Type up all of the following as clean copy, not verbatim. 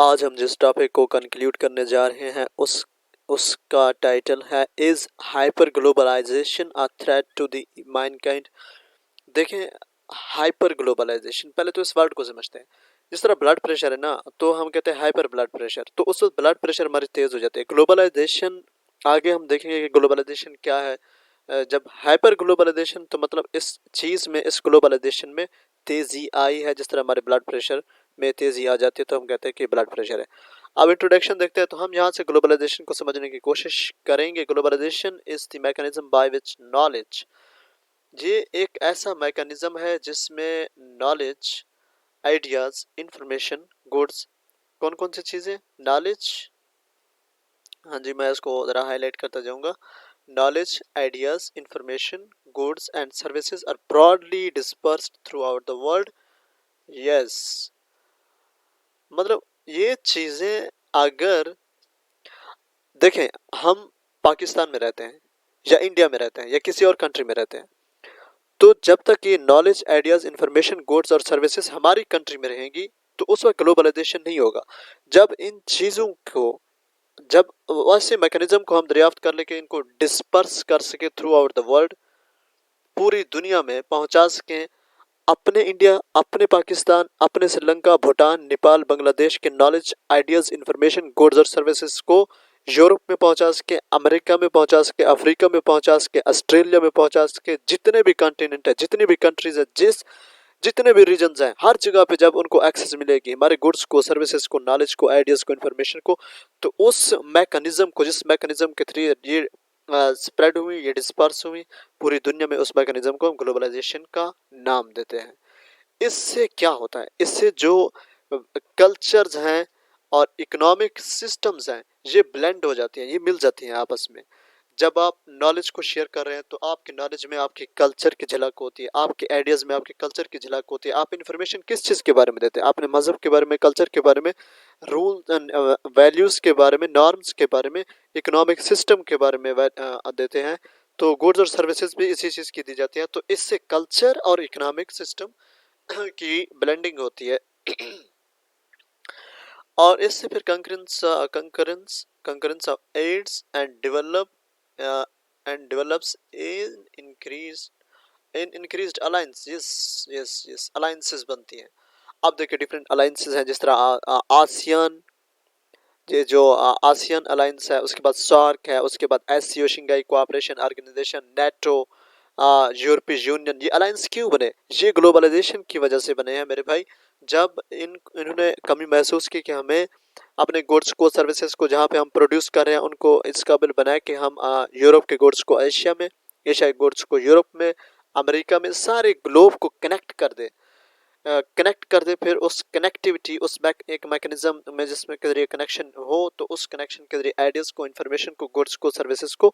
आज हम जिस टॉपिक को कंक्लूड करने जा रहे हैं उसका टाइटल है is hyper globalization a threat to the mankind. देखें, हाइपर ग्लोबलाइजेशन, पहले तो इस वर्ड को समझते हैं। जिस तरह ब्लड प्रेशर है ना, तो हम कहते हैं हाइपर ब्लड प्रेशर, तो उस वक्त ब्लड प्रेशर हमारी तेज हो जाती है। ग्लोबलाइजेशन आगे हम देखेंगे कि ग्लोबलाइजेशन क्या है। जब हाइपर ग्लोबलाइजेशन तो मतलब इस चीज़ में, इस ग्लोबलाइजेशन में तेज़ी आई है, जिस तरह हमारे ब्लड प्रेशर में तेज़ी आ जाती है तो हम कहते हैं कि ब्लड प्रेशर है। अब इंट्रोडक्शन देखते हैं, तो हम यहाँ से ग्लोबलाइजेशन को समझने की कोशिश करेंगे। Globalization is the mechanism by which knowledge, ये एक ऐसा मैकेनिज्म है जिसमें नॉलेज, आइडियाज़, इंफॉर्मेशन, गुड्स, कौन कौन सी चीज़ें, नॉलेज, हाँ जी मैं इसको ज़रा हाईलाइट करता जाऊँगा। Knowledge, ideas, information, goods and services are broadly dispersed throughout the world. Yes, मतलब ये चीज़ें अगर देखें, हम पाकिस्तान में रहते हैं या इंडिया में रहते हैं या किसी और कंट्री में रहते हैं, तो जब तक ये नॉलेज, आइडियाज़, इंफॉर्मेशन, गुड्स और सर्विसेज हमारी कंट्री में रहेंगी तो उस वक्त ग्लोबलाइजेशन नहीं होगा। जब इन चीज़ों को, जब वैसे मैकेनिज्म को हम दरियाफ्त कर लेके इनको डिस्पर्स कर सके थ्रू आउट द वर्ल्ड, पूरी दुनिया में पहुंचा सकें, अपने इंडिया, अपने पाकिस्तान, अपने श्रीलंका, भूटान, नेपाल, बांग्लादेश के नॉलेज, आइडियाज़, इंफॉर्मेशन, गुड्स और सर्विसेज को यूरोप में पहुंचा सके, अमेरिका में पहुंचा सके, अफ्रीका में पहुंचा सके, ऑस्ट्रेलिया में पहुंचा सके, जितने भी कॉन्टिनेंट है, जितनी भी कंट्रीज है, जितने भी रीजन्स हैं, हर जगह पे जब उनको एक्सेस मिलेगी हमारे गुड्स को, सर्विसेज को, नॉलेज को, आइडियाज़ को, इन्फॉर्मेशन को, तो उस मैकेनिज्म को, जिस मैकेनिज्म के थ्रू ये स्प्रेड हुई, ये डिस्पर्स हुई पूरी दुनिया में, उस मैकेनिज्म को हम ग्लोबलाइजेशन का नाम देते हैं। इससे क्या होता है, इससे जो कल्चर्स हैं और इकोनॉमिक सिस्टम्स हैं ये ब्लेंड हो जाती हैं, ये मिल जाती हैं आपस में। जब आप नॉलेज को शेयर कर रहे हैं तो आपके नॉलेज में आपके कल्चर की झलक होती है, आपके आइडियाज़ में आपके कल्चर की झलक होती है। आप इन्फॉर्मेशन किस चीज़ के बारे में देते हैं, आपने मज़हब के बारे में, कल्चर के बारे में, रूल एंड वैल्यूज़ के बारे में, नॉर्म्स के बारे में, इकोनॉमिक सिस्टम के बारे में देते हैं। तो गुड्स और सर्विसेज भी इसी चीज़ की दी जाती है, तो इससे कल्चर और इकोनॉमिक सिस्टम की ब्लेंडिंग होती है। और इससे फिर concurrence of aids and develops in increased alliance. Yes yes yes, alliances बनती हैं। अब देखिए डिफरेंट अलायंसेस हैं, जिस तरह आसियान, ये जो आसियान अलायंस है, उसके बाद सार्क है, उसके बाद SCO, Shanghai cooperation organisation, NATO, यूरोपीय यूनियन। ये अलायंस क्यों बने? ये ग्लोबलाइजेशन की वजह से बने हैं मेरे भाई। जब इन्होंने कमी महसूस की कि हमें अपने गुड्स को, सर्विसेज को जहाँ पे हम प्रोड्यूस कर रहे हैं उनको इस काबिल बनाए कि हम यूरोप के गुड्स को एशिया में, एशिया के गुड्स को यूरोप में, अमेरिका में, सारे ग्लोब को कनेक्ट कर दे, फिर उस कनेक्टिविटी, उस एक मैकेनिज्म में जिसमें के जरिए कनेक्शन हो, तो उस कनेक्शन के जरिए आइडियाज़ को, इन्फॉर्मेशन को, गुड्स को, सर्विसेज को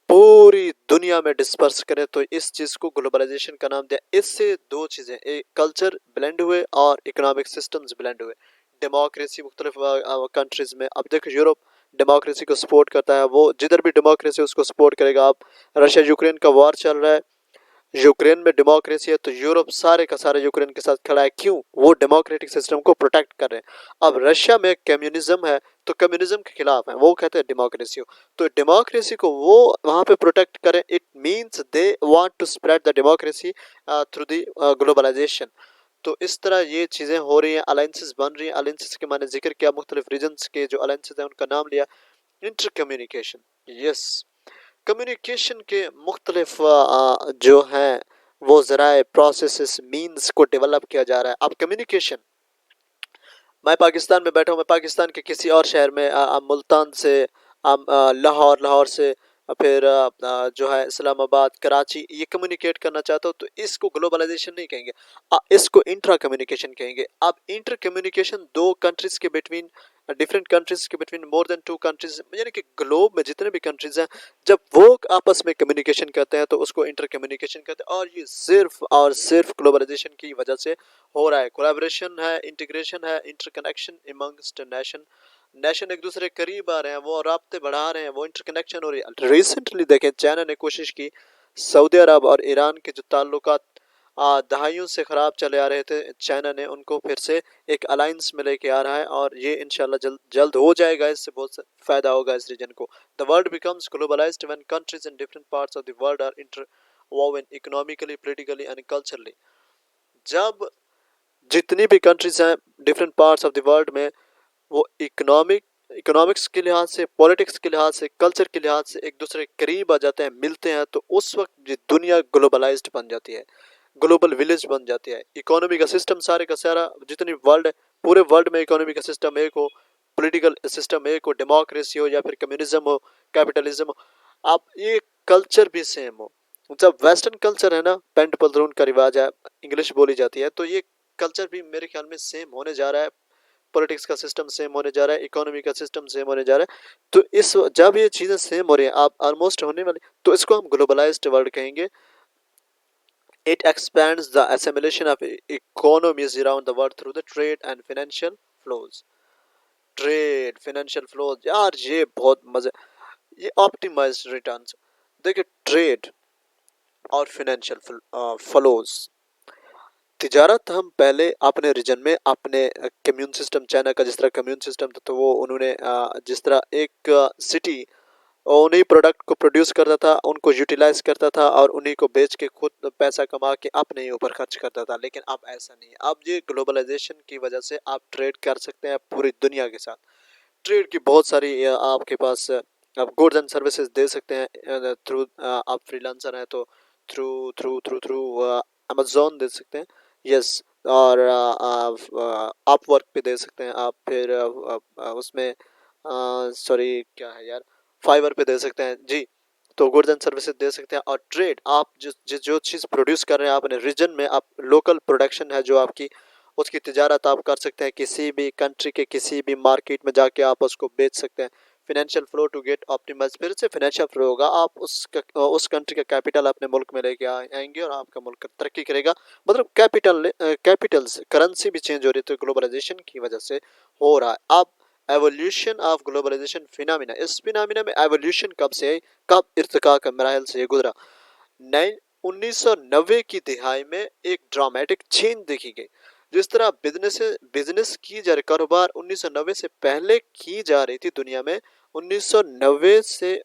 पूरी दुनिया में डिस्पर्स करें, तो इस चीज़ को ग्लोबलाइजेशन का नाम दिया। इससे दो चीज़ें, एक कल्चर ब्लेंड हुए और इकोनॉमिक सिस्टम्स ब्लेंड हुए। डेमोक्रेसी मुख्तलिफ कंट्रीज़ में, अब देखो यूरोप डेमोक्रेसी को सपोर्ट करता है, वो जिधर भी डेमोक्रेसी उसको सपोर्ट करेगा। आप रशिया यूक्रेन का वॉर चल रहा है, यूक्रेन में डेमोक्रेसी है तो यूरोप सारे का सारा यूक्रेन के साथ खड़ा है। क्यों? वो डेमोक्रेटिक सिस्टम को प्रोटेक्ट कर रहे हैं। अब रशिया में कम्युनिज्म है तो कम्युनिज्म के खिलाफ है, वो कहते हैं डेमोक्रेसी हो, तो डेमोक्रेसी को वो वहाँ पे प्रोटेक्ट करें। It means they want to spread the democracy through the globalisation. तो इस तरह ये चीज़ें हो रही हैं, अलायंसेस बन रही हैं। अलायंसेस के मैंने जिक्र किया, मुख्तलिफ रीजन्स के जो अलायंसेस हैं उनका नाम लिया। इंटर कम्युनिकेशन, यस, कम्युनिकेशन के मुख्तलिफ जो हैं वो ज़राए, प्रोसेसेस, मीन्स को डेवलप किया जा रहा है। अब कम्युनिकेशन, मैं पाकिस्तान में बैठा हूँ, मैं पाकिस्तान के किसी और शहर में, मुल्तान से, लाहौर, लाहौर से फिर जो है इस्लामाबाद, कराची, ये कम्युनिकेट करना चाहता हूँ, तो इसको ग्लोबलाइजेशन नहीं कहेंगे, इसको इंट्रा कम्युनिकेशन कहेंगे। अब इंटर कम्युनिकेशन दो कंट्रीज़ के बिटवीन, डिफरेंट कंट्रीज़ के between, more than to countries, यानी कि ग्लोब में जितने भी कंट्रीज़ हैं, जब वो आपस में कम्युनिकेशन करते हैं तो उसको इंटर कम्युनिकेशन कहते हैं। और ये सिर्फ और सिर्फ ग्लोबलाइजेशन की वजह से हो रहा है। कोलैबोरेशन है, इंटीग्रेशन है, इंटरकनेक्शन अमंगस्ट नेशन, नेशन एक दूसरे के करीब आ रहे हैं, वो राब्ते बढ़ा रहे हैं, वो इंटरकनेक्शन हो रही है। रिसेंटली देखें, चाइना ने कोशिश की सऊदी अरब और ईरान के जो ताल्लुकात दहाइयों से ख़राब चले आ रहे थे, चाइना ने उनको फिर से एक अलायंस में लेके आ रहा है, और ये इंशाल्लाह जल्द जल्द हो जाएगा। इससे बहुत फ़ायदा होगा इस रीजन को। The world becomes globalised when countries in different parts of the world are interwoven economically, politically and culturally. जब जितनी भी कंट्रीज हैं different parts of the world में, वो इकोनॉमिक्स के लिहाज से, पॉलिटिक्स के लिहाज से, कल्चर के लिहाज से एक दूसरे के करीब आ जाते हैं, मिलते हैं, तो उस वक्त ये दुनिया ग्लोबलाइज्ड बन जाती है, ग्लोबल विलेज बन जाती है। इकोनॉमी का सिस्टम सारे का सारा, जितनी वर्ल्ड है, पूरे वर्ल्ड में इकोनॉमी का सिस्टम एक हो, पॉलिटिकल सिस्टम एक हो, डेमोक्रेसी हो या फिर कम्युनिज्म हो, कैपिटलिज्म हो, आप ये कल्चर भी सेम हो। जब वेस्टर्न कल्चर है ना, पेंट पतलून का रिवाज है, इंग्लिश बोली जाती है, तो ये कल्चर भी मेरे ख्याल में सेम होने जा रहा है। पॉलिटिक्स का सिस्टम सेम होने जा रहा है, इकोनॉमी का सिस्टम सेम होने जा रहा है। तो इस जब ये चीज़ें सेम हो रही हैं, आप ऑलमोस्ट होने वाली, तो इसको हम ग्लोबलाइज्ड वर्ल्ड कहेंगे। It expands the assimilation of economies around the world through the trade and financial flows. Trade, financial flows, यार ये बहुत मजे, ये ऑप्टिमाइज्ड रिटर्न्स। देखिए, ट्रेड और फाइनेंशियल फ्लोज, तिजारत हम पहले अपने रीजन में, अपने कम्यून सिस्टम, चाइना का जिस तरह कम्यून सिस्टम था, तो वो उन्होंने जिस तरह एक सिटी उन्हीं प्रोडक्ट को प्रोड्यूस करता था, उनको यूटिलाइज करता था, और उन्हीं को बेच के खुद पैसा कमा के अपने ही ऊपर खर्च करता था। लेकिन अब ऐसा नहीं है। अब ये ग्लोबलाइजेशन की वजह से आप ट्रेड कर सकते हैं पूरी दुनिया के साथ। ट्रेड की बहुत सारी आपके पास आप गुड्स एंड सर्विसेज दे सकते हैं थ्रू, आप फ्रीलांसर हैं तो through through through through Amazon दे सकते हैं। यस। और आप वर्क पे दे सकते हैं आप, फिर उसमें सॉरी क्या है यार, फाइवर पे दे सकते हैं जी। तो गुड्स एंड सर्विसेज दे सकते हैं। और ट्रेड, आप जो चीज़ प्रोड्यूस कर रहे हैं अपने रीजन में, आप लोकल प्रोडक्शन है जो आपकी, उसकी तिजारत आप कर सकते हैं किसी भी कंट्री के किसी भी मार्केट में जाके आप उसको बेच सकते हैं। Financial flow to get optimise, फिर से फिनेंशियल फ्लो होगा, आप उस कंट्री का कैपिटल अपने मुल्क में लेके आएंगे और आपका मुल्क तरक्की करेगा। मतलब कैपिटल्स करेंसी भी चेंज हो रही है, तो ग्लोबलाइजेशन की वजह से हो रहा है। अब एवोल्यूशन ऑफ ग्लोबलाइजेशन फिनोमिना, इस फिनोमिना में एवोल्यूशन कब से आई, कब इर्तिका के मराहल से ये गुजरा। 1990 की दिहाई में एक ड्रामेटिक चेंज देखी गई। जिस तरह बिजनेस की जा रही, कारोबार 1990 से पहले की जा रही थी दुनिया में, 1990 से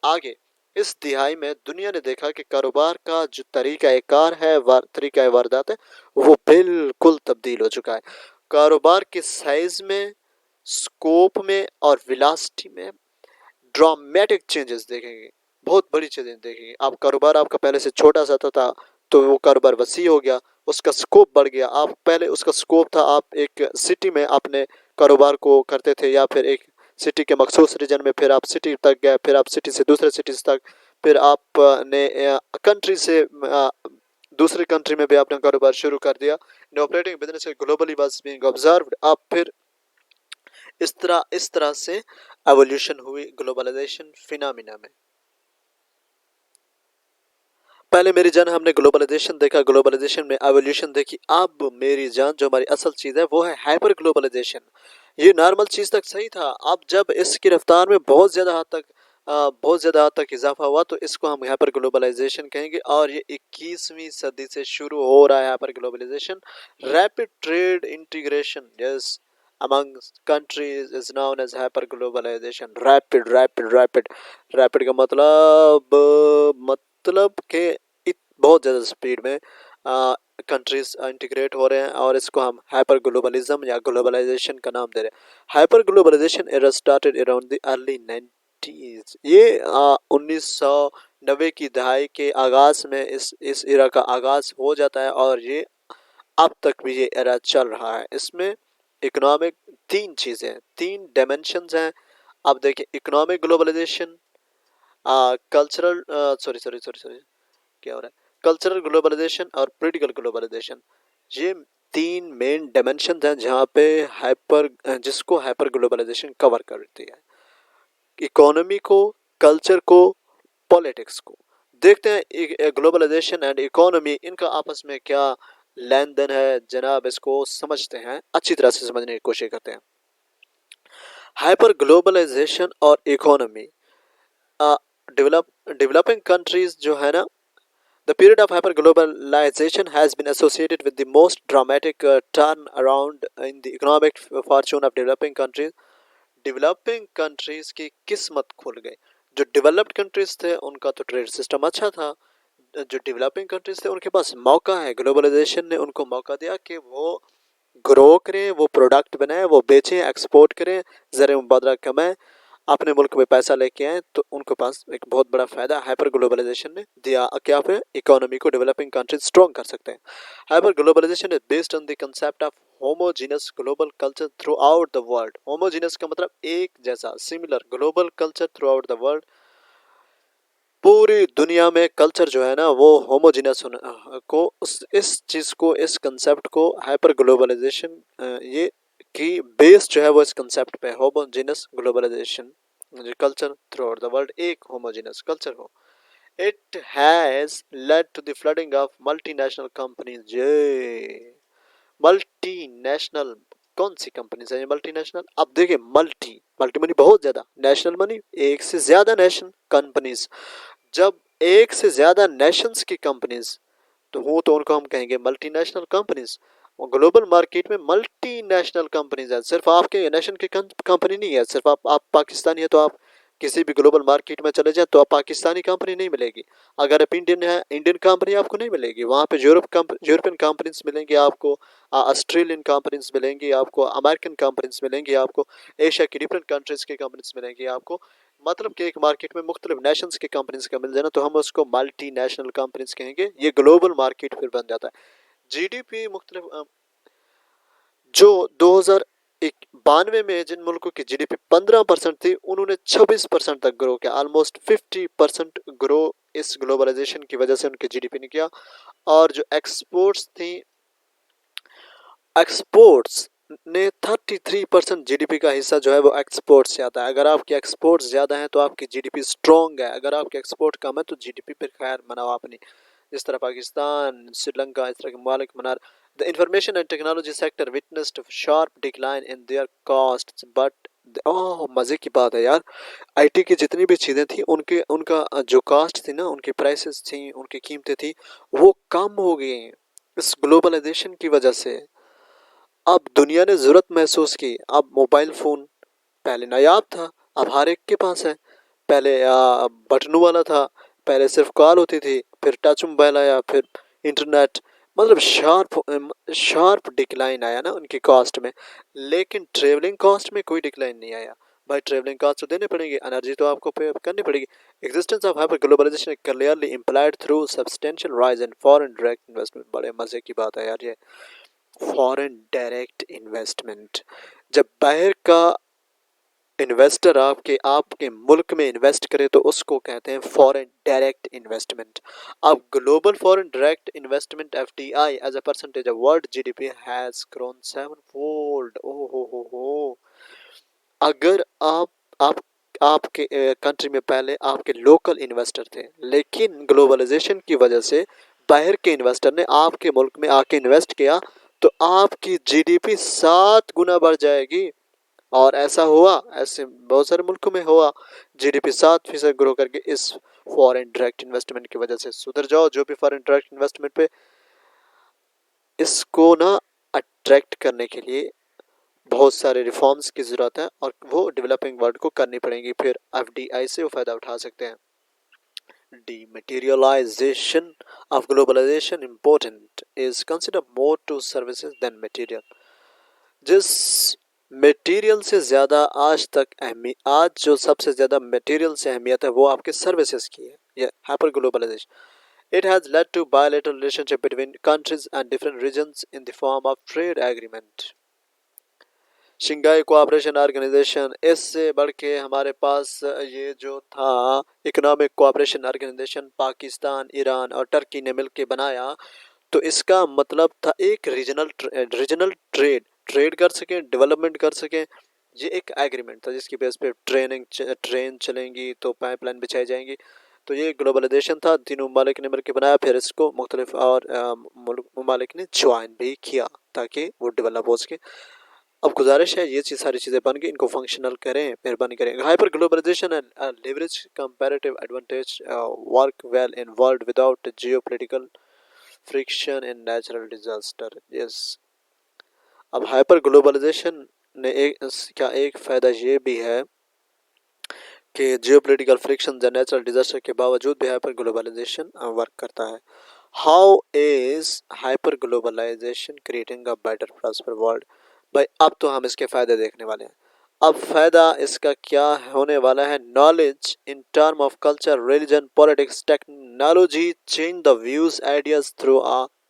आगे इस दिहाई में दुनिया ने देखा कि कारोबार का जो तरीका कार है, तरीका वारदात है, वो बिल्कुल तब्दील हो चुका है। कारोबार के साइज में, स्कोप में और विलासिटी में ड्रामेटिक चेंजेस देखेंगे, बहुत बड़ी चेंजेस देखेंगे आप। कारोबार आपका पहले से छोटा सा था, तो वो कारोबार वसी हो गया, उसका स्कोप बढ़ गया। आप पहले उसका स्कोप था, आप एक सिटी में अपने कारोबार को करते थे, या फिर एक सिटी के मखसूस रीजन में, फिर आप सिटी तक गए, फिर आप सिटी से दूसरे सिटीज तक, फिर आपने कंट्री से दूसरी कंट्री में भी अपना कारोबार शुरू कर दिया। Operating business globally was being observed. आप फिर इस तरह से एवोल्यूशन हुई ग्लोबलाइजेशन फिनोमिना में। पहले मेरी जान हमने ग्लोबलाइजेशन देखा, ग्लोबलाइजेशन में एवोल्यूशन देखी। अब मेरी जान जो हमारी असल चीज़ है वो है हाइपर ग्लोबलाइजेशन। ये नॉर्मल चीज़ तक सही था, अब जब इसकी रफ्तार में बहुत ज़्यादा हद तक इजाफा हुआ, तो इसको हम हाइपर ग्लोबलाइजेशन कहेंगे। और ये 21वीं सदी से शुरू हो रहा है hyper globalisation. Rapid trade integration, yes, among countries is known as hyper globalization। Rapid का मतलब के बहुत ज़्यादा स्पीड में कंट्रीज इंटीग्रेट हो रहे हैं, और इसको हम हाइपर ग्लोबलिज्म या ग्लोबलाइजेशन का नाम दे रहे हैं। Hyper globalisation era started around the early 90s। ये 1990 की दहाई के आगाज में इस एरा का आगाज हो जाता है, और ये अब तक भी ये एरा चल रहा है। इसमें इकोनॉमिक तीन चीज़ें, तीन डायमेंशंस हैं। अब देखिए, economic globalisation, cultural sorry sorry sorry sorry क्या हो रहा है, कल्चरल ग्लोबलाइजेशन और पॉलिटिकल ग्लोबलाइजेशन। ये तीन मेन डायमेंशन हैं जहाँ पे जिसको हाइपर ग्लोबलाइजेशन कवर करती है। इकोनॉमी को, कल्चर को, पॉलिटिक्स को। देखते हैं ग्लोबलाइजेशन एंड इकोनॉमी, इनका आपस में क्या लेन देन है जनाब, इसको समझते हैं, अच्छी तरह से समझने की कोशिश करते हैं। हाइपर ग्लोबलाइजेशन और इकोनॉमी, डेवलपिंग कंट्रीज जो है ना, The period of hyperglobalization has been associated with the most dramatic turn around in the economic fortune of developing countries. Developing countries की किस्मत खुल गई। जो डेवलप्ड कंट्रीज थे उनका तो ट्रेड सिस्टम अच्छा था, जो डेवलपिंग कंट्रीज थे उनके पास मौका है, ग्लोबलाइजेशन ने उनको मौका दिया कि वो ग्रो करें, वो प्रोडक्ट बनाएं, वो बेचें, एक्सपोर्ट करें, ज़र मुबादला कमाएं, अपने मुल्क में पैसा लेके आए। तो उनके पास एक बहुत बड़ा फ़ायदा हाइपर ग्लोबलाइजेशन ने दिया कि आप इकोनॉमी को डेवलपिंग कंट्रीज स्ट्रॉन्ग कर सकते हैं। Hyper globalisation is based on the concept of homogeneous global culture throughout the world. Homogeneous का मतलब एक जैसा, similar, global culture throughout the world, पूरी दुनिया में कल्चर जो है ना वो होमोजीनस को इस चीज़ को, इस कंसेप्ट को हाइपर ग्लोबलाइजेशन ये की बेस जो है वो इस कंसेप्ट पे होमोजीनस ग्लोबलाइजेशन, जो culture throughout the world एक होमोजीनस कल्चर हो। It has led to the flooding of multinational companies. जे मल्टीनेशनल कौन सी कंपनीज है ये मल्टीनेशनल? अब देखिए, मल्टी मल्टी मनी बहुत ज्यादा, नेशनल मनी एक से ज्यादा नेशन कंपनीज। जब एक से ज्यादा नेशंस की कंपनीज तो हो तो उनको हम कहेंगे मल्टीनेशनल कंपनीज। और ग्लोबल मार्केट में मल्टीनेशनल कंपनीज है, सिर्फ आपके नेशन की कंपनी नहीं है। सिर्फ आप पाकिस्तानी है तो आप किसी भी ग्लोबल मार्केट में चले जाए तो आप पाकिस्तानी कंपनी नहीं मिलेगी। अगर आप इंडियन है, इंडियन कंपनी आपको नहीं मिलेगी। वहाँ पे यूरोपियन कंपनीज मिलेंगी आपको, ऑस्ट्रेलियन कंपनीज मिलेंगी आपको, अमेरिकन कंपनीज मिलेंगी आपको, एशिया की डिफरेंट कंट्रीज की कंपनीज मिलेंगी आपको। मतलब कि एक मार्केट में मुख्तलिफ नेशंस की कंपनीज का मिल जाना तो हम उसको मल्टी नेशनल कंपनीज कहेंगे। ये ग्लोबल मार्केट फिर बन जाता है। जीडीपी मुख्तलिफ जो 2092 में जिन मुल्कों की जीडीपी 15% थी उन्होंने 26% तक ग्रो किया। ऑलमोस्ट 50% ग्रो इस ग्लोबलाइजेशन की वजह से उनकी जीडीपी ने किया। और जो एक्सपोर्ट्स थी, एक्सपोर्ट्स ने 33% जीडीपी का हिस्सा जो है वो एक्सपोर्ट से आता है। अगर आपकी एक्सपोर्ट्स ज़्यादा हैं तो आपकी जीडीपी स्ट्रॉन्ग है, अगर आपके एक्सपोर्ट कम है तो जीडीपी पर खैर मनाओ आपने। जिस तरह पाकिस्तान, श्रीलंका, इस तरह के ममालिक मना। The information and technology sector witnessed sharp decline in their cost but, oh मज़े की बात है यार, आईटी की जितनी भी चीज़ें थी उनके उनका जो कास्ट थी ना, उनकी प्राइसेस थी, उनकी कीमतें थी, वो कम हो गई इस ग्लोबलाइजेशन की वजह से। अब दुनिया ने ज़रूरत महसूस की। अब मोबाइल फ़ोन पहले नायाब था, अब हर एक के पास है। पहले बटनों वाला था, पहले सिर्फ कॉल होती थी, फिर टच मोबाइल आया, फिर इंटरनेट। मतलब शार्प डिक्लाइन आया ना उनकी कॉस्ट में। लेकिन ट्रेवलिंग कॉस्ट में कोई डिक्लाइन नहीं आया। भाई ट्रेवलिंग कॉस्ट तो देने पड़ेगी, एनर्जी तो आपको पे करनी पड़ेगी। Existence of hyper globalisation clearly implied through substantial rise in foreign direct investment. बड़े मजे की बात है यार ये, फॉरेन डायरेक्ट इन्वेस्टमेंट। जब बाहर का इन्वेस्टर आपके मुल्क में इन्वेस्ट करे तो उसको कहते हैं फॉरेन डायरेक्ट इन्वेस्टमेंट। अब global foreign direct investment FDI as a percentage of world GDP has grown 7 fold. ओ हो। अगर आप आपके कंट्री में पहले आपके लोकल इन्वेस्टर थे, लेकिन ग्लोबलाइजेशन की वजह से बाहर के इन्वेस्टर ने आपके मुल्क में आके इन्वेस्ट किया तो आपकी जीडीपी 7 गुना बढ़ जाएगी। और ऐसा हुआ, ऐसे बहुत सारे मुल्कों में हुआ। जीडीपी 7% ग्रो करके इस फॉरेन डायरेक्ट इन्वेस्टमेंट की वजह से। सुधर जाओ जो भी फॉरेन डायरेक्ट इन्वेस्टमेंट पे, इसको ना अट्रैक्ट करने के लिए बहुत सारे रिफॉर्म्स की ज़रूरत है और वो डेवलपिंग वर्ल्ड को करनी पड़ेंगी। फिर एफडीआई से वो फ़ायदा उठा सकते हैं। Dematerialization of globalization important is considered more to services than material। जिस मटेरियल से ज़्यादा आज जो सबसे ज़्यादा मटेरियल से अहमियत है वो आपके सर्विसेज की है। ये hyper globalisation it has led to bilateral relationship between countries and different regions in the form of trade agreement. Shanghai cooperation organisation, इससे बढ़ के हमारे पास ये जो था economic cooperation organisation, Pakistan, Iran और टर्की ने मिलकर बनाया। तो इसका मतलब था एक रीजनल ट्रेड कर सकें, डेवलपमेंट कर सकें। ये एक एग्रीमेंट था जिसकी बेस पे ट्रेन चलेंगी तो पाइपलाइन बिछाई जाएंगी। तो ये ग्लोबलाइजेशन था, तीनों ममालिक ने मिलकर बनाया। फिर इसको मुख्तलिफ और ममालिक ने ज्वाइन भी किया ताकि वो डेवलप हो सके। अब गुजारिश है ये चीज़ सारी चीज़ें बन गई, इनको फंक्शनल करें, मेहरबानी करें। Hyper globalisation and leverage comparative advantage work well in world without geopolitical friction and natural disaster. Yes, अब हाइपर ग्लोबलाइजेशन ने एक फ़ायदा ये भी है कि जियोपॉलिटिकल फ्रिक्शन या नेचुरल डिजास्टर के बावजूद भी हाइपर ग्लोबलाइजेशन वर्क करता है। How is hyper globalisation creating a better prosper world? भाई अब तो हम इसके फायदे देखने वाले हैं। अब फायदा इसका क्या होने वाला है? Knowledge in term of culture, religion, politics, technology change the views ideas through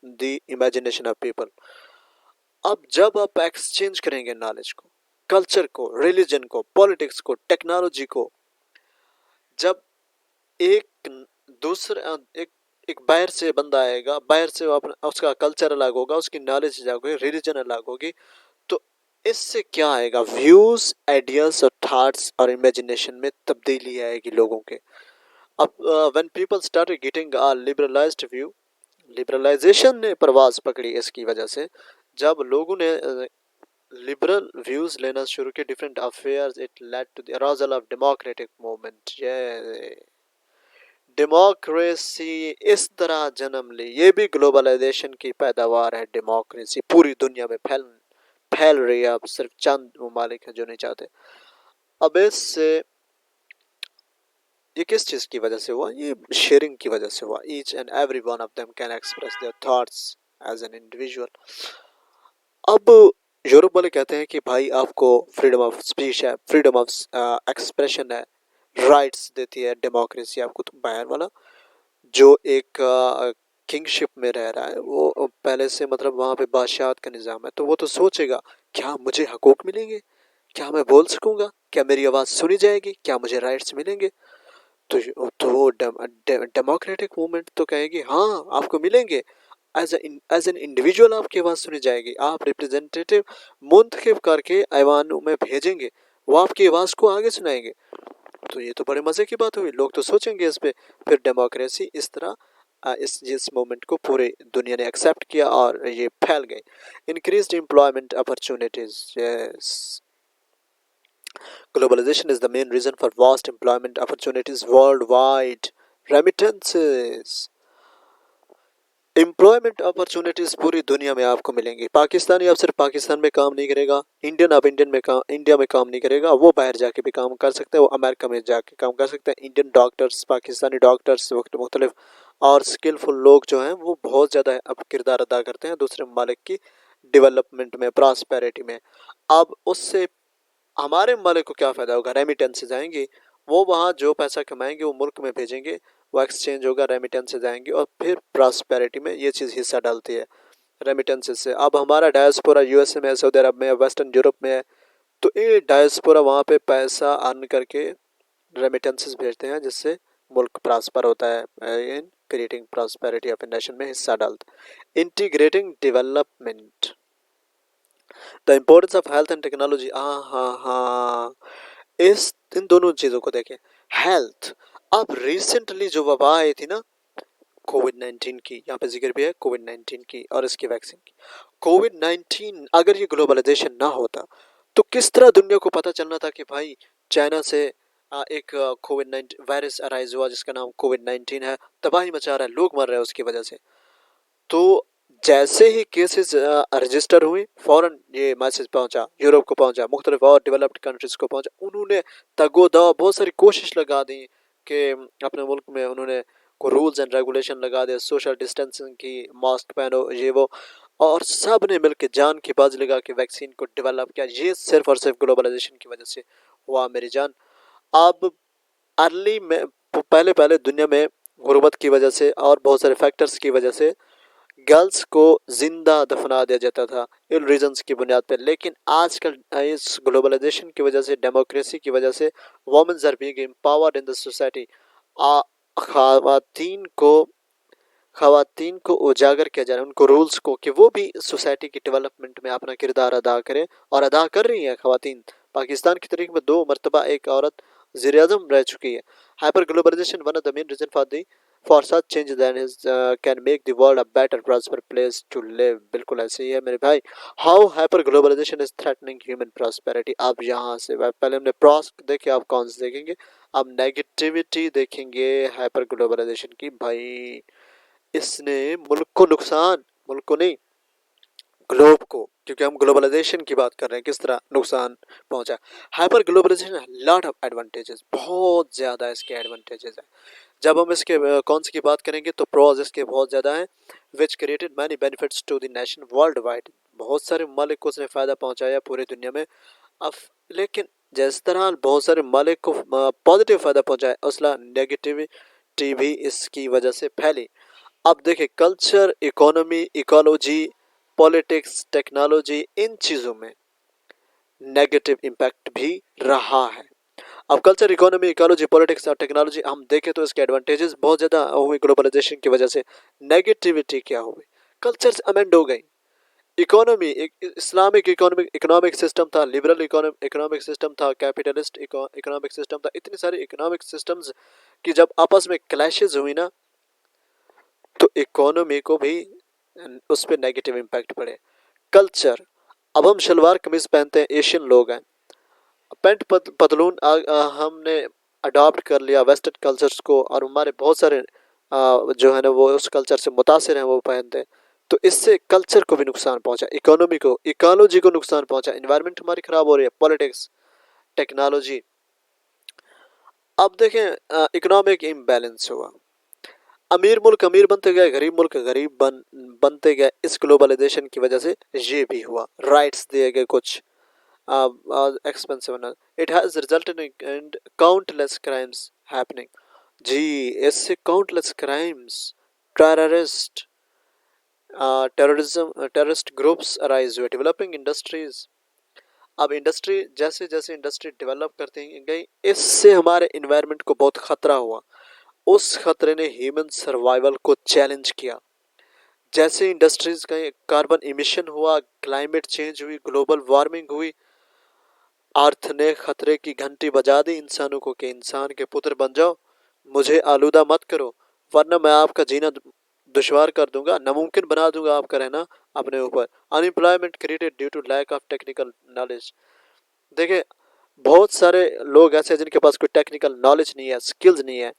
the imagination of people. अब जब आप एक्सचेंज करेंगे नॉलेज को, कल्चर को, रिलीजन को, पॉलिटिक्स को, टेक्नोलॉजी को, जब एक दूसरा एक एक बाहर से बंदा आएगा, बाहर से वो अपना उसका कल्चर अलग होगा, उसकी नॉलेज अलग होगी, रिलीजन अलग होगी, तो इससे क्या आएगा? व्यूज, आइडियाज और थॉट्स और इमेजिनेशन में तब्दीली आएगी लोगों के। अब when people start getting a liberalised view, liberalisation ने प्रवास पकड़ी इसकी वजह से। जब लोगों ने लिबरल व्यूज लेना शुरू किए different affairs, it led to the arousal of democratic movement. ये डेमोक्रेसी इस तरह जन्म ली, ये भी ग्लोबलाइजेशन की पैदावार है। डेमोक्रेसी पूरी दुनिया में फैल रही है। अब सिर्फ चंद ममालिक हैं जो नहीं चाहते। अब इससे ये किस चीज़ की वजह से हुआ? ये शेयरिंग की वजह से हुआ। Each and every one of them can express their thoughts as an individual. अब यूरोप वाले कहते हैं कि भाई आपको फ्रीडम ऑफ स्पीच है, फ्रीडम ऑफ एक्सप्रेशन है, राइट्स देती है डेमोक्रेसी आपको। तो बाहर वाला जो एक किंगशिप में रह रहा है, वो पहले से मतलब वहाँ पे बादशाहत का निज़ाम है, तो वो तो सोचेगा क्या मुझे हकूक मिलेंगे, क्या मैं बोल सकूंगा, क्या मेरी आवाज़ सुनी जाएगी, क्या मुझे राइट्स मिलेंगे? तो वो डेमोक्रेटिक मूवमेंट तो कहेगी हाँ आपको मिलेंगे। एज एन इंडिविजुअल आपकी आवाज़ सुनी जाएगी। आप रिप्रेजेंटेटिव मुंतखब करके ऐवानों में भेजेंगे, वो आपकी आवाज़ को आगे सुनाएंगे। तो ये तो बड़े मज़े की बात हुई, लोग तो सोचेंगे इस पे। फिर डेमोक्रेसी इस तरह इस मूवमेंट को पूरे दुनिया ने एक्सेप्ट किया और ये फैल गई। Increased employment opportunities. Yes, globalization is the main reason for vast employment opportunities worldwide. Remittances, employment opportunities पूरी दुनिया में आपको मिलेंगी। पाकिस्तानी अब सिर्फ पाकिस्तान में काम नहीं करेगा, इंडियन अब इंडिया में काम नहीं करेगा, वो बाहर जाके भी काम कर सकते हैं, वो अमेरिका में जाके काम कर सकते हैं। इंडियन डॉक्टर्स, पाकिस्तानी डॉक्टर्स, वक्त मुख्तलिफ और स्किलफुल लोग जो हैं वो बहुत ज़्यादा अब किरदार अदा करते हैं दूसरे ममालिक की डेवलपमेंट में, प्रॉस्पेरिटी में। अब उससे हमारे ममालिक को क्या फ़ायदा होगा? रेमिटेंसेज आएंगी, वो वहाँ जो पैसा कमाएंगे वो मुल्क में भेजेंगे, वो एक्सचेंज होगा, रेमिटेंसेज आएंगे और फिर प्रॉस्पेरिटी में ये चीज़ हिस्सा डालती है रेमिटेंसेज से। अब हमारा डायस्पोरा यूएसए में है, सऊदी अरब में है, वेस्टर्न यूरोप में है, तो ये डायस्पोरा वहाँ पे पैसा अर्न करके रेमिटेंसेज भेजते हैं, जिससे मुल्क प्रॉस्पर होता है, in creating prosperity of a nation में हिस्सा डालता है। Integrating development, the importance of health and technology. हाँ हाँ हाँ, इस इन दोनों चीज़ों को देखें। हेल्थ, अब रिसेंटली जो वबा आई थी ना कोविड-19 की, यहाँ पे जिक्र भी है कोविड-19 की और इसकी वैक्सीन की। कोविड-19 अगर ये ग्लोबलाइजेशन ना होता तो किस तरह दुनिया को पता चलना था कि भाई चाइना से एक कोविड-19 वायरस अराइज हुआ जिसका नाम कोविड-19 है, तबाही मचा रहा है, लोग मर रहे हैं उसकी वजह से। तो जैसे ही केसेस रजिस्टर हुए, फौरन ये मैसेज पहुंचा, यूरोप को पहुंचा, मुख्तलिफ और डेवलप्ड कंट्रीज को पहुंचा। उन्होंने तगोदा बहुत सारी कोशिश लगा दी कि अपने मुल्क में उन्होंने को रूल्स एंड रेगुलेशन लगा दे, सोशल डिस्टेंसिंग की, मास्क पहनो, ये वो, और सब ने मिलकर जान की बाजी लगा के वैक्सीन को डेवलप किया। ये सिर्फ और सिर्फ ग्लोबलाइजेशन की वजह से हुआ मेरी जान। अब अर्ली में पहले पहले दुनिया में गुर्बत की वजह से और बहुत सारे फैक्टर्स की वजह से गर्ल्स को जिंदा दफना दिया जाता था इन रीजंस की बुनियाद पर। लेकिन आजकल इस ग्लोबलाइजेशन की वजह से, डेमोक्रेसी की वजह से womens are being empowered in the society. खावातीन को खवातीन को उजागर किया जा रहा है, उनको रूल्स को, कि वो भी सोसाइटी की डेवलपमेंट में अपना किरदार अदा करें, और अदा कर रही हैं खवातीन। पाकिस्तान की तारीख में 2 मरतबा एक औरत वज़ीर-ए-आज़म रह चुकी है। Hyper globalisation one of the main reason for the for such change then is can make the world a better prosper place to live. बिल्कुल ऐसे ही है मेरे भाई। How hyper globalisation is threatening human prosperity. अब यहाँ से पहले हमने प्रॉस देखे, अब कौन से देखेंगे, अब नेगेटिविटी देखेंगे हाइपर ग्लोबलाइजेशन की। भाई इसने मुल्क को नुकसान, मुल्क को नहीं ग्लोब को, क्योंकि हम ग्लोबलाइजेशन की बात कर रहे हैं, किस तरह नुकसान पहुंचा। Hyper globalisation lot of advantages, बहुत ज्यादा इसके एडवांटेजेस हैं। जब हम इसके कौन सी की बात करेंगे तो प्रोज इसके बहुत ज़्यादा हैं। Which created many benefits to the nation worldwide. बहुत सारे ममालिक को उसने फ़ायदा पहुंचाया पूरी दुनिया में। अब लेकिन जिस तरह बहुत सारे ममालिक को पॉजिटिव फ़ायदा पहुंचाया, उसला नेगेटिविटी भी इसकी वजह से फैली। अब देखिए culture, economy, ecology, politics, technology, इन चीज़ों में नेगेटिव इम्पैक्ट भी रहा है। अब कल्चर, इकोनॉमी, इकोलॉजी, पॉलिटिक्स और टेक्नोलॉजी हम देखें तो इसके एडवांटेजेस बहुत ज़्यादा हुए ग्लोबलाइजेशन की वजह से। नेगेटिविटी क्या हुई, कल्चर अमेंड हो गई। इकोनॉमी, एक इस्लामिक इकोनॉमिक इकोनॉमिक सिस्टम था, लिबरल इकोनॉमिक सिस्टम था, कैपिटलिस्ट इकोनॉमिक सिस्टम था। इतने सारे इकोनॉमिक सिस्टम्स की जब आपस में क्लैशेज हुई ना, तो इकोनॉमी को भी उस पर नेगेटिव इम्पैक्ट पड़े। कल्चर, अब हम शलवार कमीज पहनते हैं, एशियन लोग हैं, पैंट पतलून हमने अडॉप्ट कर लिया वेस्टर्न कल्चर्स को, और हमारे बहुत सारे जो है ना वो उस कल्चर से मुतासिर हैं, वो पहनते हैं। तो इससे कल्चर को भी नुकसान पहुंचा, इकोनॉमी को, इकोलॉजी को नुकसान पहुंचा, इन्वायरमेंट हमारी खराब हो रही है, पॉलिटिक्स, टेक्नोलॉजी। अब देखें इकोनॉमिक इम्बैलेंस हुआ, अमीर मुल्क अमीर बनते गए, गरीब मुल्क गरीब बनते गए। इस ग्लोबलाइजेशन की वजह से ये भी हुआ, राइट्स दिए गए कुछ expensive. It has resulted in countless crimes happening. जी, इससे countless crimes, terrorist, terrorist groups arise हुए, developing industries। अब इंडस्ट्री जैसे जैसे इंडस्ट्री डेवलप करती गई, इससे हमारे इन्वायरमेंट को बहुत खतरा हुआ। उस खतरे ने ह्यूमन सर्वाइवल को चैलेंज किया। जैसे इंडस्ट्रीज का कार्बन इमिशन हुआ, क्लाइमेट चेंज हुई, ग्लोबल वार्मिंग हुई, अर्थ ने खतरे की घंटी बजा दी इंसानों को कि इंसान के पुत्र बन जाओ, मुझे आलूदा मत करो, वरना मैं आपका जीना दुश्वार कर दूंगा, नामुमकिन बना दूंगा आपका रहना अपने ऊपर। Unemployment created due to lack of technical knowledge. देखिए बहुत सारे लोग ऐसे हैं जिनके पास कोई टेक्निकल नॉलेज नहीं है, स्किल्स नहीं है।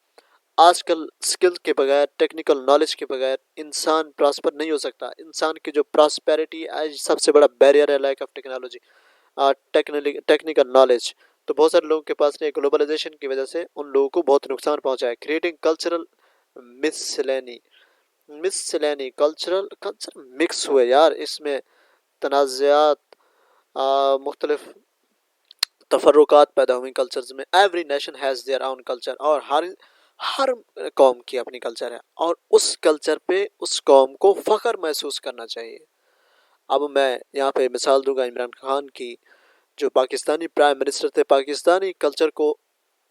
आजकल स्किल के बगैर, टेक्निकल नॉलेज के बगैर इंसान प्रॉस्पर नहीं हो सकता। इंसान की जो प्रॉस्पेरिटी आज सबसे बड़ा बैरियर है, lack of technology, technical knowledge. तो बहुत सारे लोगों के पास नहीं, ग्लोबलाइजेशन की वजह से उन लोगों को बहुत नुकसान पहुंचा है। Creating cultural miscellany, miscellany cultural culture mix हुए यार, इसमें तनाज़ात, मुख्तलिफ तफर्रुकात पैदा हुई कल्चर्स में। Every nation has their own culture, और हर कौम की अपनी कल्चर है, और उस कल्चर पे उस कौम को फ़ख्र महसूस करना चाहिए। अब मैं यहाँ पे मिसाल दूंगा इमरान खान की, जो पाकिस्तानी प्राइम मिनिस्टर थे। पाकिस्तानी कल्चर को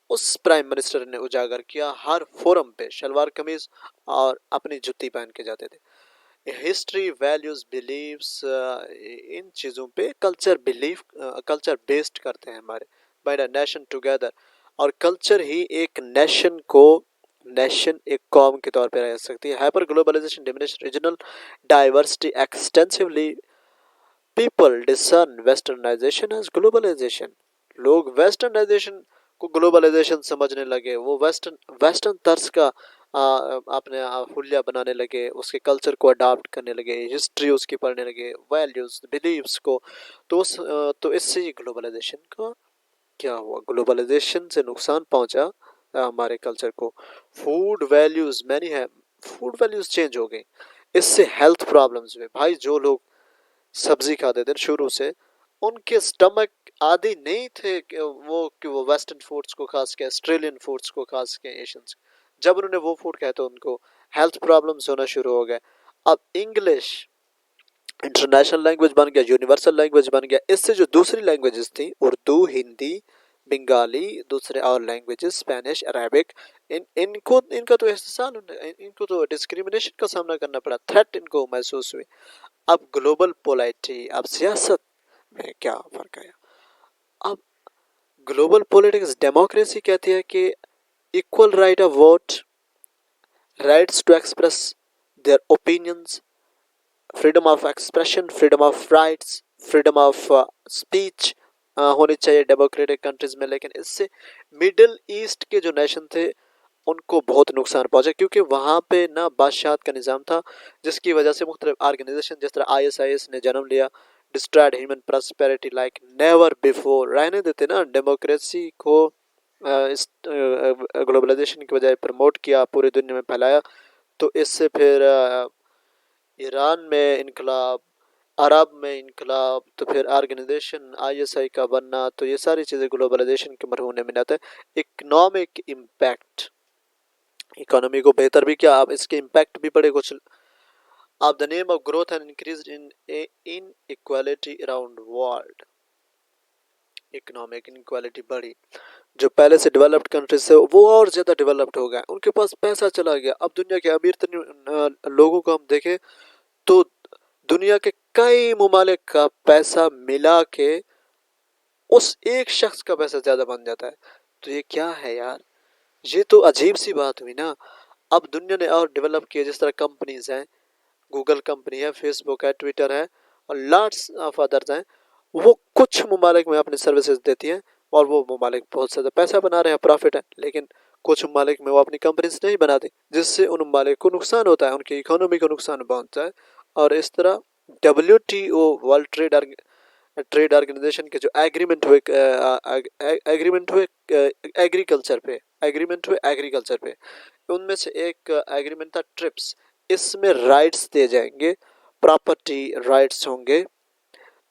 उस प्राइम मिनिस्टर ने उजागर किया, हर फोरम पे शलवार कमीज और अपनी जुत्ती पहन के जाते थे। हिस्ट्री, वैल्यूज, बिलीव्स, इन चीज़ों पे कल्चर बिलीफ, कल्चर बेस्ड करते हैं हमारे। बाय द नेशन टुगेदर, और कल्चर ही एक नेशन को, नेशन एक कौम के तौर पे रह सकती है। Hyper globalization diminish regional diversity extensively, people discern westernization as globalization. लोग वेस्टर्नाइजेशन को ग्लोबलाइजेशन समझने लगे, वो वेस्टर्न वेस्टर्न तर्ज का अपने हुलिया बनाने लगे, उसके कल्चर को अडाप्ट करने लगे, हिस्ट्री उसकी पढ़ने लगे, वैल्यूज, बिलीव्स को। तो तो इससे ये ग्लोबलाइजेशन का क्या हुआ, ग्लोबलाइजेशन से नुकसान पहुंचा हमारे कल्चर को। फूड वैल्यूज मैनी है, फूड वैल्यूज चेंज हो गई, इससे हेल्थ प्रॉब्लम्स हुए। भाई जो लोग सब्जी खाते थे शुरू से, उनके स्टमक आदि नहीं थे कि वो वेस्टर्न फूड्स को, खास के ऑस्ट्रेलियन फूड्स को, खास के एशियंस। जब उन्होंने वो फूड खाया तो उनको हेल्थ प्रॉब्लम्स होना शुरू हो गए। अब इंग्लिश इंटरनेशनल लैंग्वेज बन गया, यूनिवर्सल लैंग्वेज बन गया। इससे जो दूसरी लैंग्वेजेस थी, उर्दू, हिंदी, बंगाली, दूसरे और लैंग्वेजेस, स्पेनिश, अरेबिक, इनको इनका तो एहसास, इनको तो डिस्क्रिमिनेशन का सामना करना पड़ा, थ्रेट इनको महसूस हुई। अब ग्लोबल पोलाइटी, अब सियासत में क्या फर्क आया। अब ग्लोबल पॉलिटिक्स डेमोक्रेसी कहती है कि equal right of vote, rights to express their opinions, freedom of expression, freedom of rights, freedom of speech होनी चाहिए डेमोक्रेटिक कंट्रीज में। लेकिन इससे मिडिल ईस्ट के जो नेशन थे उनको बहुत नुकसान पहुंचा, क्योंकि वहाँ पे ना बादशाहत का निज़ाम था, जिसकी वजह से मुख्तलिफ ऑर्गेनाइजेशन जिस तरह ISIS ने जन्म लिया। Destroyed human prosperity like never before, रहने देते ना डेमोक्रेसी को, इस ग्लोबलाइजेशन की वजह प्रमोट किया, पूरी दुनिया में फैलाया। तो इससे फिर ईरान में इनकलाब, अरब में इनकलाब, तो फिर ऑर्गेनाइजेशन ISI का बनना, तो ये सारी चीज़ें ग्लोबलाइजेशन के मरहूने में आते हैं। इकोनॉमिक इम्पैक्ट, इकोनॉमी को बेहतर भी किया, अब इसके इम्पैक्ट भी पड़े कुछ। अब the name of growth and increase in inequality around world, economic inequality बढ़ी। जो पहले से डेवलप्ड कंट्रीज थे वो और ज़्यादा डेवलप्ड हो गए, उनके पास पैसा चला गया। अब दुनिया के अमीर तरीन लोगों को हम देखें तो दुनिया के कई ममालिक का पैसा मिला के उस एक शख्स का पैसा ज़्यादा बन जाता है। तो ये क्या है यार, ये तो अजीब सी बात हुई ना। अब दुनिया ने और डेवलप किया, जिस तरह कंपनीज हैं, गूगल कंपनी है, फेसबुक है, ट्विटर है, और लॉट्स ऑफ अदर्स हैं। वो कुछ ममालिक में अपनी सर्विसेज देती हैं और वो ममालिक बहुत ज़्यादा पैसा बना रहे हैं, प्रॉफिट है। लेकिन कुछ ममालिक में वो अपनी कंपनीज नहीं बनाते, जिससे उन ममालिक को नुकसान होता है, उनकी इकोनॉमी को नुकसान पहुंचता है। और इस तरह WTO, वर्ल्ड ट्रेड ऑर्गेनाइजेशन के जो एग्रीकल्चर पे एग्रीमेंट हुए एग्रीकल्चर पे, उनमें से एक एग्रीमेंट था ट्रिप्स। इसमें राइट्स दिए जाएंगे, प्रॉपर्टी राइट्स होंगे।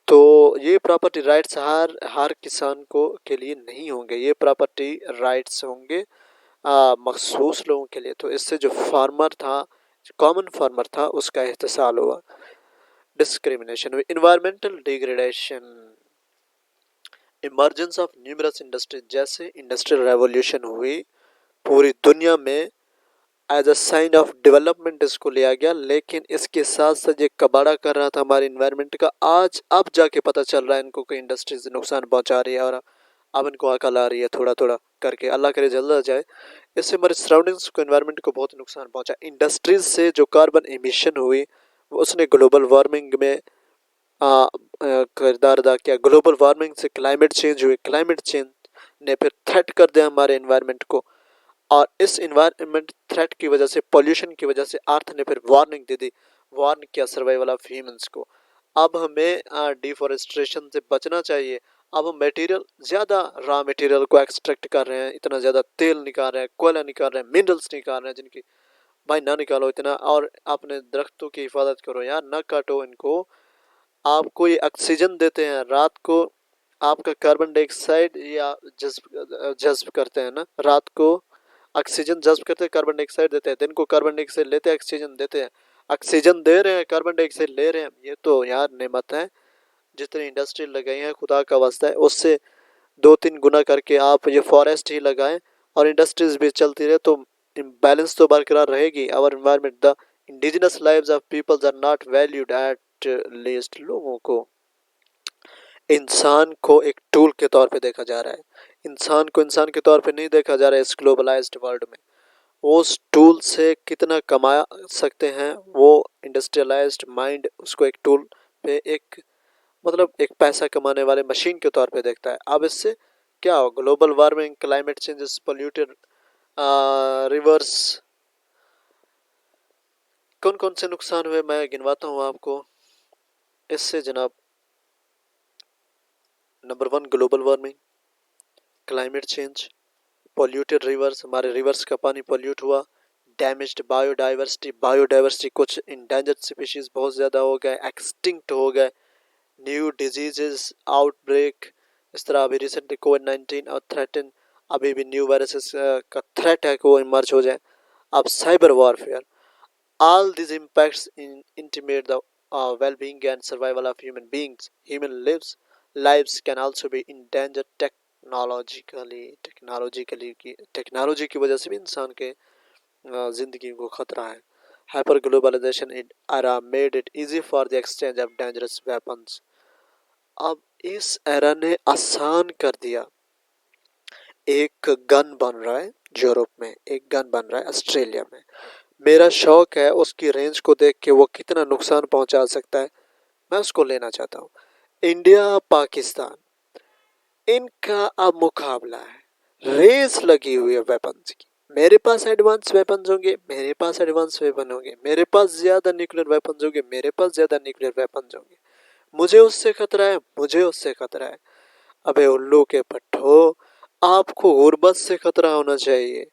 तो ये प्रॉपर्टी राइट्स हर हर किसान को के लिए नहीं होंगे, ये प्रॉपर्टी राइट्स होंगे मखसूस लोगों के लिए। तो इससे जो फार्मर था, कॉमन फार्मर था, उसका एहतसाल हुआ। डिस्क्रिमिनेशन हुई, environmental degradation, emergence of numerous industries, जैसे इंडस्ट्रियल रेवोल्यूशन हुई पूरी दुनिया में, as a sign of development इसको लिया गया। लेकिन इसके साथ साथ ये कबाड़ा कर रहा था हमारे इन्वायरमेंट का। आज अब जाके पता चल रहा है इनको कि इंडस्ट्रीज नुकसान पहुंचा रही है, और अब इनको अकल आ रही है थोड़ा थोड़ा करके, अल्लाह करे जल्द आ जाए। इससे हमारे सराउंडिंग्स को, इन्वायरमेंट को बहुत नुकसान पहुंचा। इंडस्ट्रीज से जो कार्बन एमिशन हुई उसने ग्लोबल वार्मिंग में किरदार अदा किया। ग्लोबल वार्मिंग से क्लाइमेट चेंज हुई, क्लाइमेट चेंज ने फिर थ्रेट कर दिया हमारे इन्वायरमेंट को, और इस इन्वायरमेंट थ्रेट की वजह से, पोल्यूशन की वजह से अर्थ ने फिर वार्निंग दे दी, वार्न किया सर्वाइवल ऑफ ह्यूमंस को। अब हमें डिफॉरेस्टेशन से बचना चाहिए। अब हम मटेरियल ज़्यादा, रॉ मटेरियल को एक्सट्रैक्ट कर रहे हैं, इतना ज़्यादा तेल निकाल रहे हैं, कोयला निकाल रहे हैं, मिनरल्स निकाल रहे हैं, जिनकी भाई ना निकालो इतना। और अपने दरख्तों की हिफाजत करो यार, ना काटो इनको। आपको ये ऑक्सीजन देते हैं, रात को आपका कार्बन डाइऑक्साइड या जज्ब जज्ब करते हैं ना, रात को ऑक्सीजन जज्ब करते हैं, कार्बन डाइऑक्साइड देते हैं, दिन को कार्बन डाइऑक्साइड लेते हैं, ऑक्सीजन देते हैं। ऑक्सीजन दे रहे हैं, कार्बन डाइऑक्साइड ले रहे हैं, ये तो यार नेमत है। जितनी इंडस्ट्री लगाई है, खुदा का वास्ता है, उससे 2-3 गुना करके आप ये फॉरेस्ट ही लगाएं और इंडस्ट्रीज भी चलती रहे, तो बैलेंस तो बरकरार रहेगी। Our environment, the indigenous lives of peoples are not valued at least. लोगों को, इंसान को एक टूल के तौर पे देखा जा रहा है, इंसान को इंसान के तौर पे नहीं देखा जा रहा है इस ग्लोबलाइज्ड वर्ल्ड में। उस टूल से कितना कमा सकते हैं वो इंडस्ट्रियलाइज्ड माइंड उसको एक टूल पे, एक मतलब एक पैसा कमाने वाले मशीन के तौर पे देखता है। अब इससे क्या हो, global warming, climate changes, polluted reverse, कौन कौन से नुकसान हुए मैं गिनवाता हूँ आपको। इससे जनाब, number 1 global warming, climate change, polluted reverse, हमारे रिवर्स का पानी पोल्यूट हुआ। डैमेज्ड बायोडाइवर्सिटी, बायोडाइवर्सिटी कुछ इंडेंजर्ड स्पीशीज बहुत ज़्यादा हो गए, एक्सटिंक्ट हो गए। न्यू डिजीजेस आउटब्रेक, इस तरह अभी रिसेंटली कोविड-19 और थ्रेटन, अभी भी न्यू वायरसेस का थ्रेट है कि वो इमर्ज हो जाए। अब cyber warfare, all these impacts intimate the well-being and survival of human beings. Human lives can also be endangered technology की वजह से भी इंसान के जिंदगी को खतरा है। Hyper globalisation in era made it easy for the exchange of dangerous weapons. अब इस एरा ने आसान कर दिया। एक गन बन रहा है यूरोप में, एक गन बन रहा है ऑस्ट्रेलिया में, मेरा शौक है उसकी रेंज को देख के वो कितना नुकसान पहुंचा सकता है, मैं उसको लेना चाहता हूँ। इंडिया पाकिस्तान, इनका अब मुकाबला है, रेस लगी हुई है वेपन्स की। मेरे पास एडवांस वेपन्स होंगे, मेरे पास एडवांस वेपन होंगे, मेरे पास ज्यादा न्यूक्लियर वेपन्स होंगे, मेरे पास ज्यादा न्यूक्लियर वेपन्स होंगे। मुझे उससे खतरा है, मुझे उससे खतरा है। अबे उल्लू के पट्टो, आपको गुर्बत से खतरा होना चाहिए।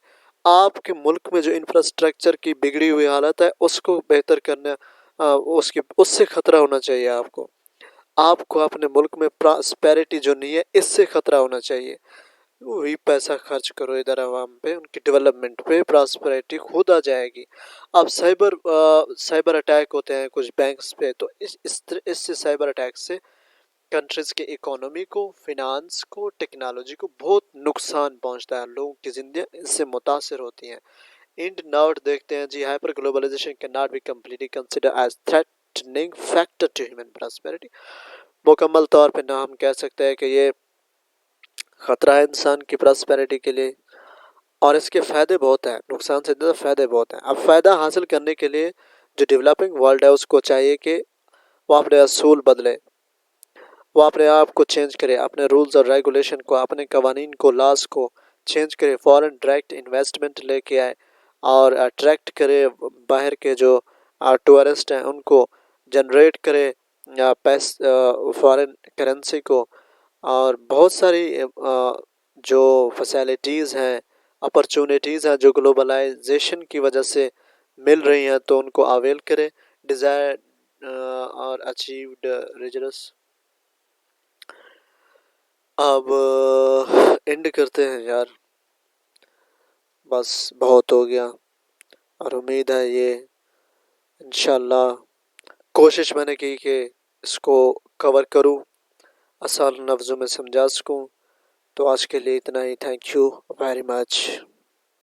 आपके मुल्क में जो इंफ्रास्ट्रक्चर की बिगड़ी हुई हालत है उसको बेहतर करना, उसकी उससे खतरा होना चाहिए आपको। आपको अपने मुल्क में प्रॉस्पेरिटी जो नहीं है इससे खतरा होना चाहिए। वही पैसा खर्च करो इधर आवाम पे, उनकी डेवलपमेंट पे, प्रॉस्पेरिटी खुद आ जाएगी। अब साइबर अटैक होते हैं कुछ बैंक्स पे, तो इससे साइबर अटैक से कंट्रीज की इकोनॉमी को, फिनांस को, टेक्नोलॉजी को बहुत नुकसान पहुंचता है। लोगों की जिंदगी इससे मुतासर होती हैं। इंड नोट देखते हैं जी, hyper globalization can not be completely consider as threatening factor to human prosperity. मुकम्मल तौर पे ना हम कह सकते हैं कि ये खतरा है इंसान की प्रॉस्पेरिटी के लिए, और इसके फायदे बहुत हैं, नुकसान से ज़्यादा फायदे बहुत हैं। अब फायदा हासिल करने के लिए जो डेवलपिंग वर्ल्ड है उसको चाहिए कि वो अपने असूल बदले, वो अपने आप को चेंज करे, अपने रूल्स और रेगुलेशन को, अपने कवानीन को, लॉस को चेंज करे, फॉरेन डायरेक्ट इन्वेस्टमेंट लेके आए और अट्रैक्ट करे बाहर के जो टूरिस्ट हैं उनको, जनरेट करे फॉरेन करेंसी को, और बहुत सारी जो फैसिलिटीज़ हैं, अपॉर्चुनिटीज़ हैं जो ग्लोबलाइजेशन की वजह से मिल रही हैं, तो उनको अवेल करें। डिज़ायर और अचीव्ड रिजल्ट्स। अब एंड करते हैं यार, बस बहुत हो गया। और उम्मीद है ये इंशाल्लाह, कोशिश मैंने की कि इसको कवर करूं, आसान लफ्ज़ों में समझा सकूं। तो आज के लिए इतना ही। Thank you very much.